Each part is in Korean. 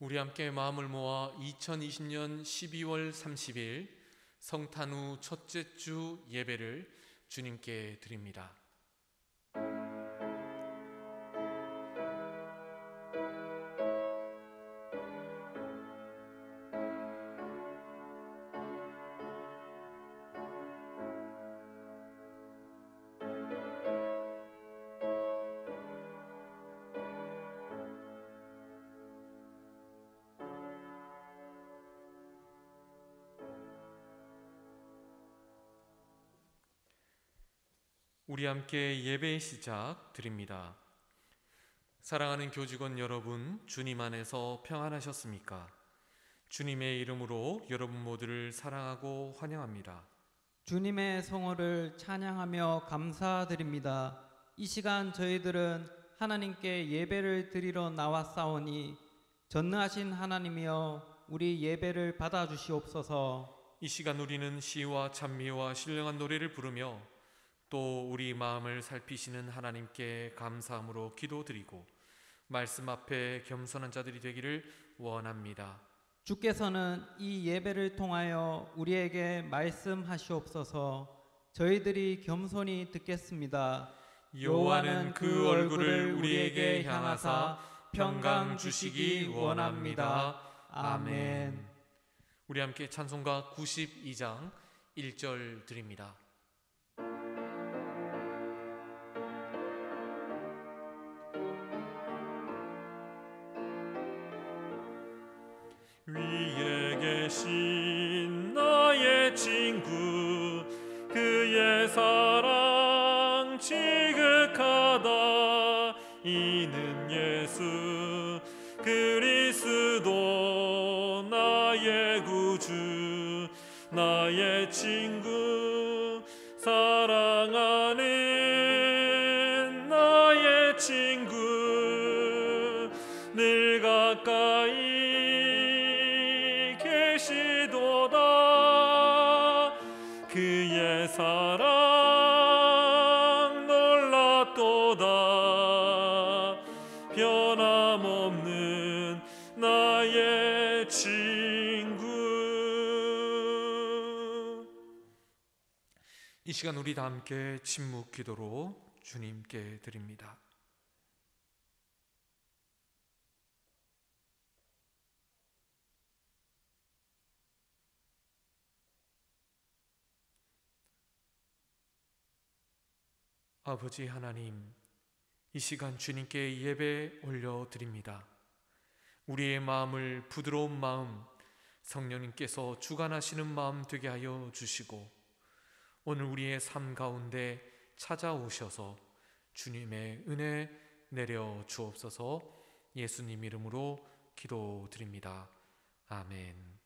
우리 함께 마음을 모아 2020년 12월 30일 성탄 후 첫째 주 예배를 주님께 드립니다. 우리 함께 예배의 시작 드립니다. 사랑하는 교직원 여러분, 주님 안에서 평안하셨습니까? 주님의 이름으로 여러분 모두를 사랑하고 환영합니다. 주님의 성호를 찬양하며 감사드립니다. 이 시간 저희들은 하나님께 예배를 드리러 나왔사오니 전능하신 하나님이여 우리 예배를 받아주시옵소서. 이 시간 우리는 시와 찬미와 신령한 노래를 부르며 또 우리 마음을 살피시는 하나님께 감사함으로 기도드리고 말씀 앞에 겸손한 자들이 되기를 원합니다. 주께서는 이 예배를 통하여 우리에게 말씀하시옵소서. 저희들이 겸손히 듣겠습니다. 여호와는 그 얼굴을 우리에게 향하사 평강 주시기 원합니다. 아멘. 우리 함께 찬송가 92장 1절 드립니다. 위에 계신 나의 친구, 그의 사랑 지극하다. 이는 예수 그리스도 나의 구주, 나의 친구, 사랑하는 나의 친구, 늘 가까이 그의 사랑 놀랍도다. 변함없는 나의 친구. 이 시간 우리 다 함께 침묵 기도로 주님께 드립니다. 아버지 하나님, 이 시간 주님께 예배 올려드립니다. 우리의 마음을 부드러운 마음, 성령님께서 주관하시는 마음 되게 하여 주시고 오늘 우리의 삶 가운데 찾아오셔서 주님의 은혜 내려 주옵소서. 예수님 이름으로 기도드립니다. 아멘.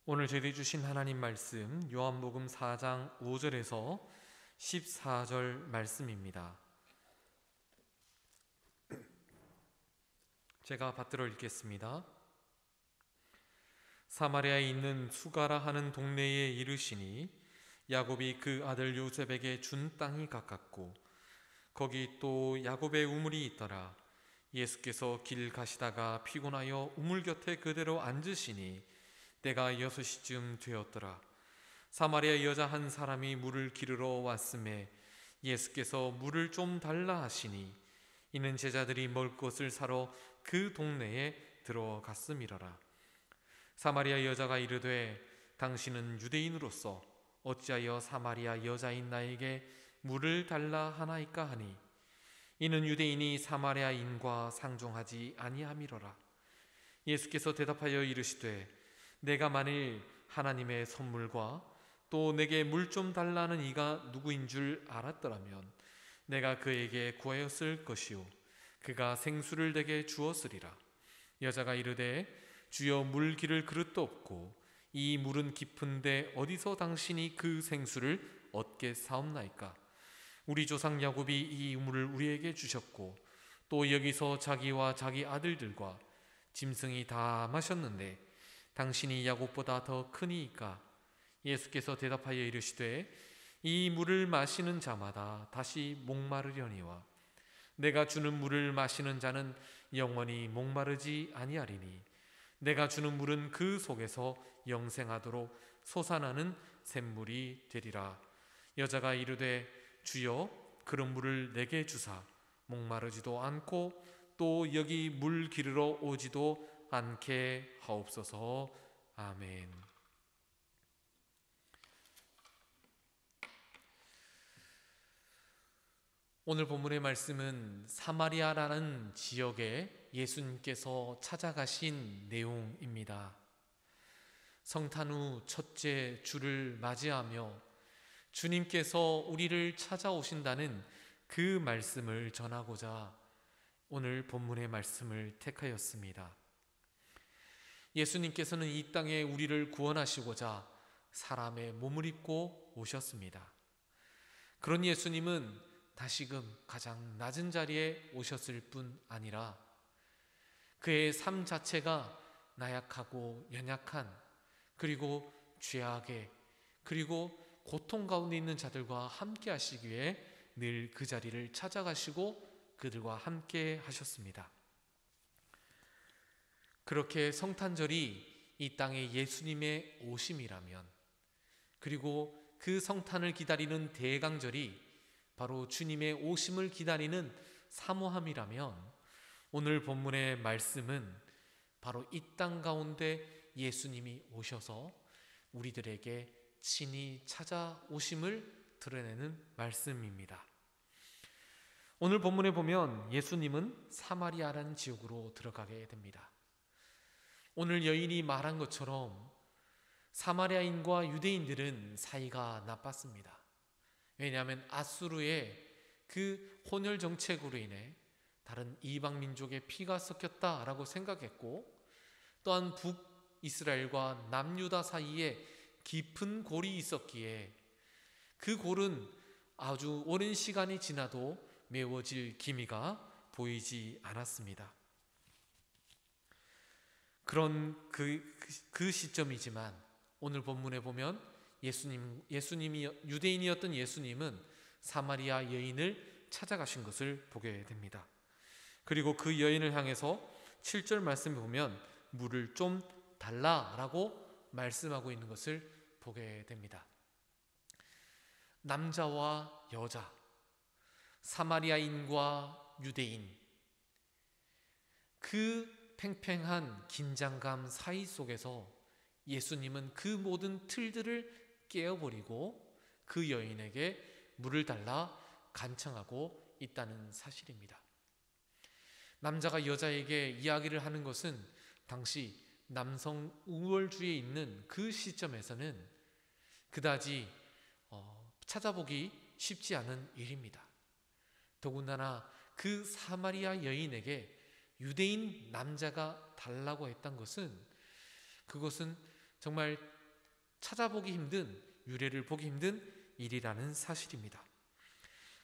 오늘 저희들이 주신 하나님 말씀 요한복음 4장 5절에서 14절 말씀입니다. 제가 받들어 읽겠습니다. 사마리아에 있는 수가라 하는 동네에 이르시니 야곱이 그 아들 요셉에게 준 땅이 가깝고 거기 또 야곱의 우물이 있더라. 예수께서 길 가시다가 피곤하여 우물 곁에 그대로 앉으시니 때가 6시쯤 되었더라. 사마리아 여자 한 사람이 물을 기르러 왔음에 예수께서 물을 좀 달라 하시니 이는 제자들이 먹을 것을 사러 그 동네에 들어갔음이러라. 사마리아 여자가 이르되 당신은 유대인으로서 어찌하여 사마리아 여자인 나에게 물을 달라 하나이까 하니 이는 유대인이 사마리아인과 상종하지 아니함이로라. 예수께서 대답하여 이르시되 내가 만일 하나님의 선물과 또 내게 물 좀 달라는 이가 누구인 줄 알았더라면 내가 그에게 구하였을 것이요 그가 생수를 내게 주었으리라. 여자가 이르되 주여 물 기를 그릇도 없고 이 물은 깊은데 어디서 당신이 그 생수를 얻게 사옵나이까? 우리 조상 야곱이 이 물을 우리에게 주셨고 또 여기서 자기와 자기 아들들과 짐승이 다 마셨는데 당신이 야곱보다 더 크니이까? 예수께서 대답하여 이르시되 이 물을 마시는 자마다 다시 목마르려니와 내가 주는 물을 마시는 자는 영원히 목마르지 아니하리니 내가 주는 물은 그 속에서 영생하도록 솟아나는 샘물이 되리라. 여자가 이르되 주여 그런 물을 내게 주사 목마르지도 않고 또 여기 물 기르러 오지도 않게 하옵소서. 아멘. 오늘 본문의 말씀은 사마리아라는 지역에 예수님께서 찾아가신 내용입니다. 성탄 후 첫째 주를 맞이하며 주님께서 우리를 찾아오신다는 그 말씀을 전하고자 오늘 본문의 말씀을 택하였습니다. 예수님께서는 이 땅에 우리를 구원하시고자 사람의 몸을 입고 오셨습니다. 그런 예수님은 다시금 가장 낮은 자리에 오셨을 뿐 아니라 그의 삶 자체가 나약하고 연약한 그리고 죄악에 그리고 고통 가운데 있는 자들과 함께 하시기 위해 늘 그 자리를 찾아가시고 그들과 함께 하셨습니다. 그렇게 성탄절이 이 땅에 예수님의 오심이라면 그리고 그 성탄을 기다리는 대강절이 바로 주님의 오심을 기다리는 사모함이라면 오늘 본문의 말씀은 바로 이 땅 가운데 예수님이 오셔서 우리들에게 친히 찾아오심을 드러내는 말씀입니다. 오늘 본문에 보면 예수님은 사마리아라는 지역으로 들어가게 됩니다. 오늘 여인이 말한 것처럼 사마리아인과 유대인들은 사이가 나빴습니다. 왜냐하면 아수르의 그 혼혈 정책으로 인해 다른 이방 민족의 피가 섞였다라고 생각했고 또한 북이스라엘과 남유다 사이에 깊은 골이 있었기에 그 골은 아주 오랜 시간이 지나도 메워질 기미가 보이지 않았습니다. 그런 그 시점이지만 오늘 본문에 보면 예수님이 유대인이었던 예수님은 사마리아 여인을 찾아가신 것을 보게 됩니다. 그리고 그 여인을 향해서 7절 말씀에 보면 물을 좀 달라라고 말씀하고 있는 것을 보게 됩니다. 남자와 여자, 사마리아인과 유대인, 그 팽팽한 긴장감 사이 속에서 예수님은 그 모든 틀들을 깨어버리고 그 여인에게 물을 달라 간청하고 있다는 사실입니다. 남자가 여자에게 이야기를 하는 것은 당시 남성 우월주의에 있는 그 시점에서는 그다지 찾아보기 쉽지 않은 일입니다. 더군다나 그 사마리아 여인에게 유대인 남자가 달라고 했던 것은 그것은 정말 찾아보기 힘든, 유래를 보기 힘든 일이라는 사실입니다.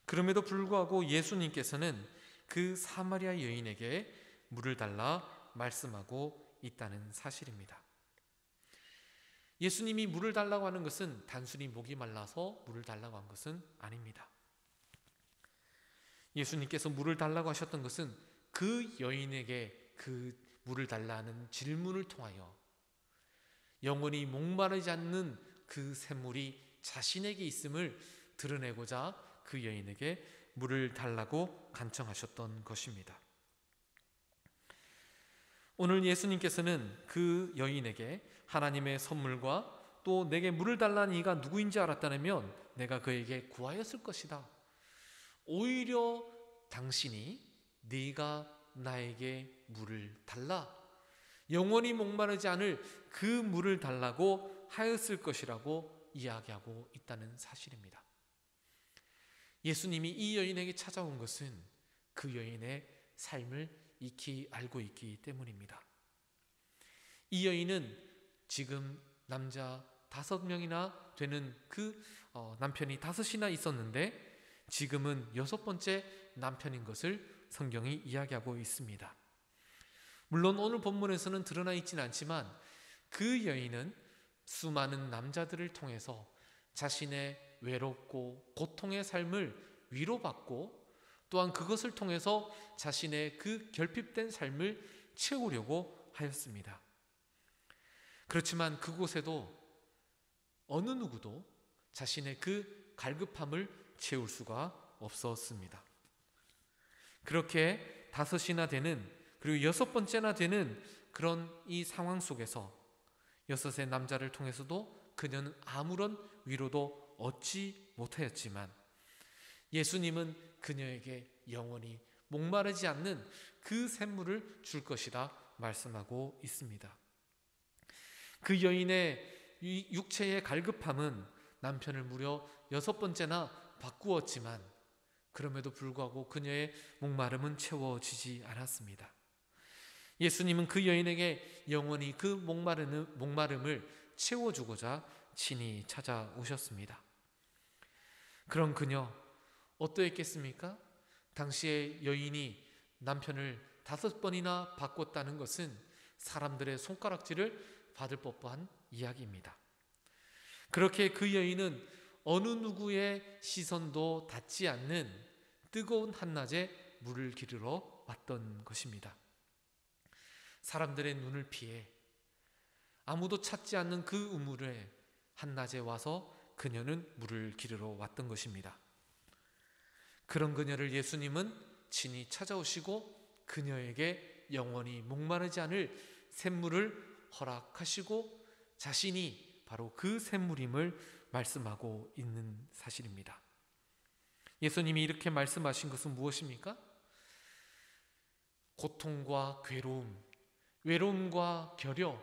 그럼에도 불구하고 예수님께서는 그 사마리아 여인에게 물을 달라 말씀하고 있다는 사실입니다. 예수님이 물을 달라고 하는 것은 단순히 목이 말라서 물을 달라고 한 것은 아닙니다. 예수님께서 물을 달라고 하셨던 것은 그 여인에게 그 물을 달라는 질문을 통하여 영원히 목마르지 않는 그 샘물이 자신에게 있음을 드러내고자 그 여인에게 물을 달라고 간청하셨던 것입니다. 오늘 예수님께서는 그 여인에게 하나님의 선물과 또 내게 물을 달라는 이가 누구인지 알았다면 내가 그에게 구하였을 것이다. 오히려 당신이 네가 나에게 물을 달라, 영원히 목마르지 않을 그 물을 달라고 하였을 것이라고 이야기하고 있다는 사실입니다. 예수님이 이 여인에게 찾아온 것은 그 여인의 삶을 익히 알고 있기 때문입니다. 이 여인은 지금 남자 5명이나 되는 그 남편이 5이나 있었는데 지금은 6번째 남편인 것을 성경이 이야기하고 있습니다. 물론 오늘 본문에서는 드러나 있지는 않지만 그 여인은 수많은 남자들을 통해서 자신의 외롭고 고통의 삶을 위로받고 또한 그것을 통해서 자신의 그 결핍된 삶을 채우려고 하였습니다. 그렇지만 그곳에도 어느 누구도 자신의 그 갈급함을 채울 수가 없었습니다. 그렇게 5이나 되는 그리고 6번째나 되는 그런 이 상황 속에서 6의 남자를 통해서도 그녀는 아무런 위로도 얻지 못하였지만 예수님은 그녀에게 영원히 목마르지 않는 그 샘물을 줄 것이라 말씀하고 있습니다. 그 여인의 이 육체의 갈급함은 남편을 무려 6번째나 바꾸었지만 그럼에도 불구하고 그녀의 목마름은 채워지지 않았습니다. 예수님은 그 여인에게 영원히 그 목마름을 채워주고자 친히 찾아오셨습니다. 그런 그녀 어떠했겠습니까? 당시에 여인이 남편을 5번이나 바꿨다는 것은 사람들의 손가락질을 받을 법한 이야기입니다. 그렇게 그 여인은 어느 누구의 시선도 닿지 않는 뜨거운 한낮에 물을 기르러 왔던 것입니다. 사람들의 눈을 피해 아무도 찾지 않는 그 우물에 한낮에 와서 그녀는 물을 기르러 왔던 것입니다. 그런 그녀를 예수님은 친히 찾아오시고 그녀에게 영원히 목마르지 않을 샘물을 허락하시고 자신이 바로 그 샘물임을 말씀하고 있는 사실입니다. 예수님이 이렇게 말씀하신 것은 무엇입니까? 고통과 괴로움, 외로움과 결여,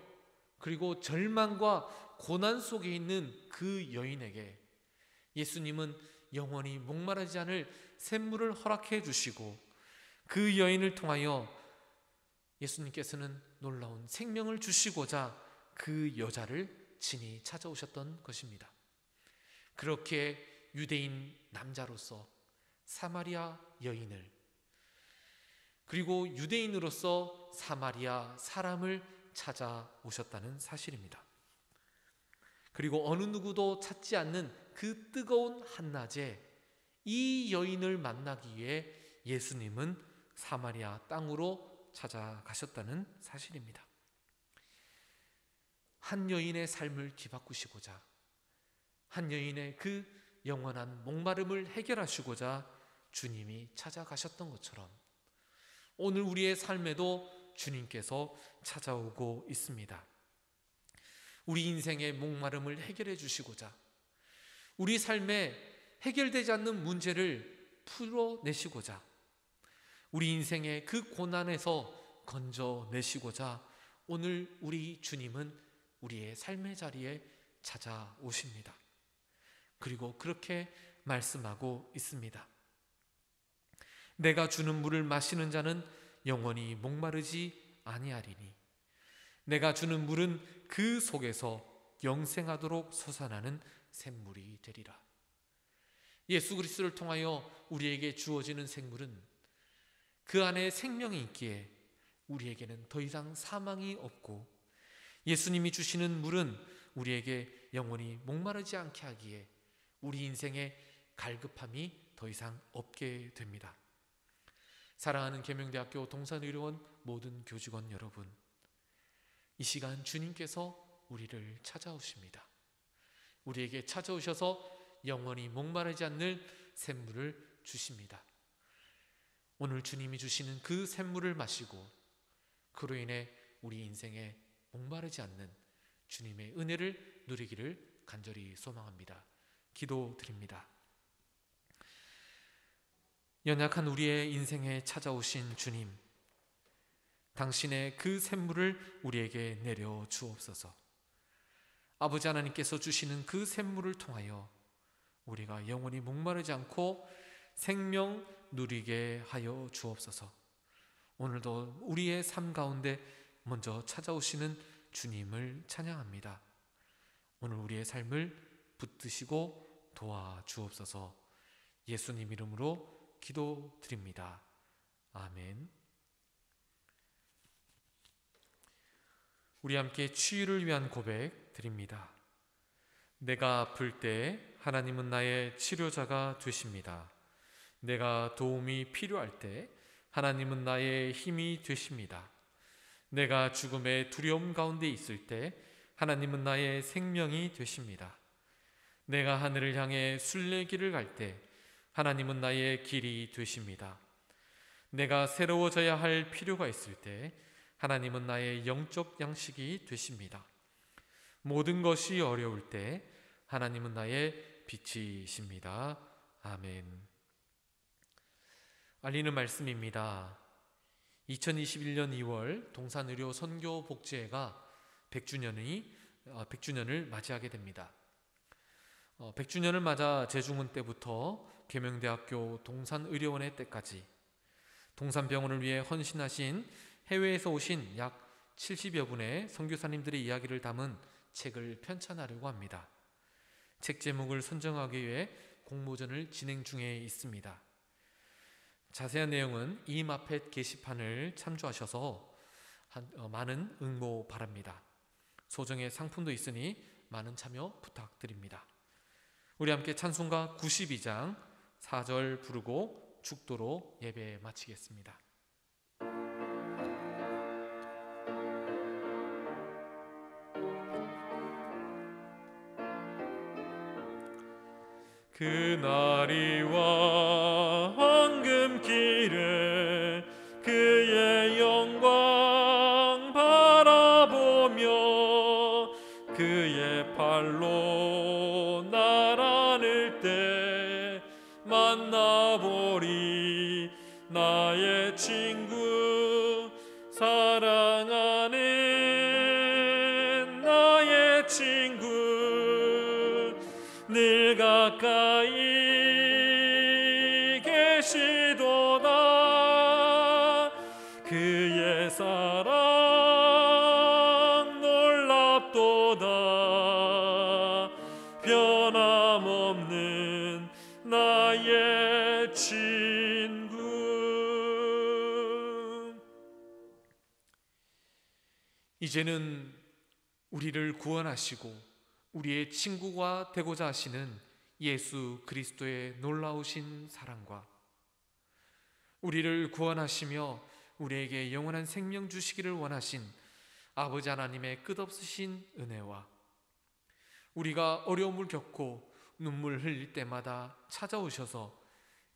그리고 절망과 고난 속에 있는 그 여인에게 예수님은 영원히 목마르지 않을 샘물을 허락해 주시고 그 여인을 통하여 예수님께서는 놀라운 생명을 주시고자 그 여자를 친히 찾아오셨던 것입니다. 그렇게 유대인 남자로서 사마리아 여인을 그리고 유대인으로서 사마리아 사람을 찾아오셨다는 사실입니다. 그리고 어느 누구도 찾지 않는 그 뜨거운 한낮에 이 여인을 만나기 위해 예수님은 사마리아 땅으로 찾아가셨다는 사실입니다. 한 여인의 삶을 뒤바꾸시고자 한 여인의 그 영원한 목마름을 해결하시고자 주님이 찾아가셨던 것처럼 오늘 우리의 삶에도 주님께서 찾아오고 있습니다. 우리 인생의 목마름을 해결해 주시고자 우리 삶에 해결되지 않는 문제를 풀어내시고자 우리 인생의 그 고난에서 건져내시고자 오늘 우리 주님은 우리의 삶의 자리에 찾아오십니다. 그리고 그렇게 말씀하고 있습니다. 내가 주는 물을 마시는 자는 영원히 목마르지 아니하리니 내가 주는 물은 그 속에서 영생하도록 솟아나는 샘물이 되리라. 예수 그리스도를 통하여 우리에게 주어지는 생물은 그 안에 생명이 있기에 우리에게는 더 이상 사망이 없고 예수님이 주시는 물은 우리에게 영원히 목마르지 않게 하기에 우리 인생의 갈급함이 더 이상 없게 됩니다. 사랑하는 계명대학교 동산의료원 모든 교직원 여러분, 이 시간 주님께서 우리를 찾아오십니다. 우리에게 찾아오셔서 영원히 목마르지 않는 샘물을 주십니다. 오늘 주님이 주시는 그 샘물을 마시고 그로 인해 우리 인생에 목마르지 않는 주님의 은혜를 누리기를 간절히 소망합니다. 기도드립니다. 연약한 우리의 인생에 찾아오신 주님, 당신의 그 샘물을 우리에게 내려 주옵소서. 아버지 하나님께서 주시는 그 샘물을 통하여 우리가 영원히 목마르지 않고 생명 누리게 하여 주옵소서. 오늘도 우리의 삶 가운데 먼저 찾아오시는 주님을 찬양합니다. 오늘 우리의 삶을 붙드시고 도와주옵소서. 예수님 이름으로 기도드립니다. 아멘. 우리 함께 치유를 위한 고백 드립니다. 내가 아플 때 하나님은 나의 치료자가 되십니다. 내가 도움이 필요할 때 하나님은 나의 힘이 되십니다. 내가 죽음의 두려움 가운데 있을 때 하나님은 나의 생명이 되십니다. 내가 하늘을 향해 순례길을 갈 때 하나님은 나의 길이 되십니다. 내가 새로워져야 할 필요가 있을 때 하나님은 나의 영적 양식이 되십니다. 모든 것이 어려울 때 하나님은 나의 빛이십니다. 아멘. 알리는 말씀입니다. 2021년 2월 동산의료 선교복지회가 100주년을 맞이하게 됩니다. 100주년을 맞아 재중은 때부터 계명대학교 동산의료원회 때까지 동산병원을 위해 헌신하신 해외에서 오신 약 70여 분의 선교사님들의 이야기를 담은 책을 편찬하려고 합니다. 책 제목을 선정하기 위해 공모전을 진행 중에 있습니다. 자세한 내용은 이 마펫 게시판을 참조하셔서 많은 응모 바랍니다. 소정의 상품도 있으니 많은 참여 부탁드립니다. 우리 함께 찬송가 92장 4절 부르고 죽도록 예배 마치겠습니다. 그날이와 황금길에 그의 영광 바라보며 그의 팔로 날 안을 때 만나보리 나의 친구 사랑하는 나의 친구 늘 가까이 계시도다 그의 사랑 놀랍도다 변함없는 나의 친구. 이제는 우리를 구원하시고 우리의 친구가 되고자 하시는 예수 그리스도의 놀라우신 사랑과 우리를 구원하시며 우리에게 영원한 생명 주시기를 원하신 아버지 하나님의 끝없으신 은혜와 우리가 어려움을 겪고 눈물 흘릴 때마다 찾아오셔서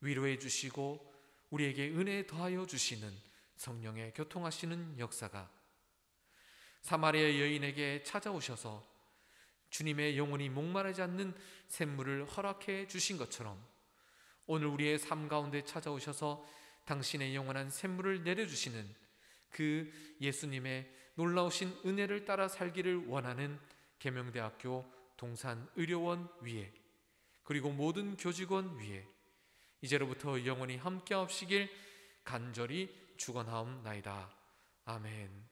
위로해 주시고 우리에게 은혜 더하여 주시는 성령의 교통하시는 역사가 사마리아 여인에게 찾아오셔서 주님의 영혼이 목마르지 않는 샘물을 허락해 주신 것처럼 오늘 우리의 삶 가운데 찾아오셔서 당신의 영원한 샘물을 내려주시는 그 예수님의 놀라우신 은혜를 따라 살기를 원하는 계명대학교 동산의료원 위에 그리고 모든 교직원 위에 이제로부터 영원히 함께하시길 간절히 축원하옵나이다. 아멘.